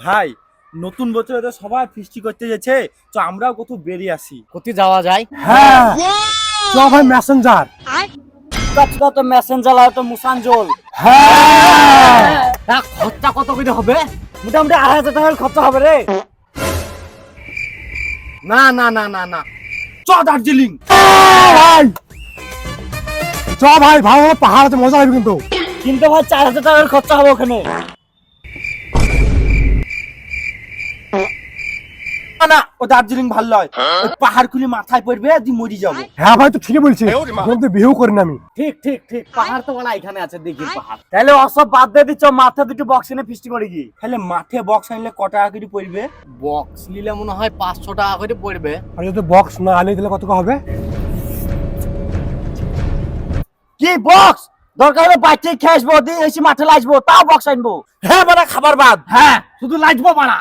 ভাই নতুন বছরে তো সবাই ফিস্টি করতে যাচ্ছে, তো আমরাও কোথাও বেরিয়ে আসি। কোথায় যাওয়া যায়? হ্যাঁ চ ভাই মেসেঞ্জার। তো মেসেঞ্জার তো মুসানজল। হ্যাঁ খরচা কত করে হবে? মোটামুটি ২,০০০ টাকার খরচা হবে রে। না না না না না, চ দার্জিলিং। ভাই চ ভাই, ভালো পাহাড় আছে, মজা হবে কিন্তু। কিন্তু ভাই ৪,০০০ টাকার খরচা হবে ওখানে। না না, ও দার্জিলিং ভালো নয়, ওই পাহাড় খুলে মাথায় পড়বে তুই মরি যাবো। হ্যাঁ ভাই তো ঠিকই বলছিস, কিন্তু বিহু করি না আমি। ঠিক ঠিক ঠিক, পাহাড় তো বলা এখানে আছে, দিঘির পাহাড়। তাহলে অসব বাদ দিয়ে দিচ্ছ, মাথা দুটো বক্স এনে ফিস্টি করে গিয়ে। তাহলে মাঠে বক্স আনলে ক টাকা করে পড়বে? বক্স নিলে মনে হয় ৫০০ টাকা করে পড়বে। আর যদি বক্স না আনি তাহলে কত হবে? কি বক্স? দরকার হলে বাইকে খেয়ে আসবো, দিয়ে এসে মাঠে লাইসবো, তাও বক্স আনবো। হ্যাঁ মানে খাবার বাদ। হ্যাঁ, শুধু লাইসবো মানা।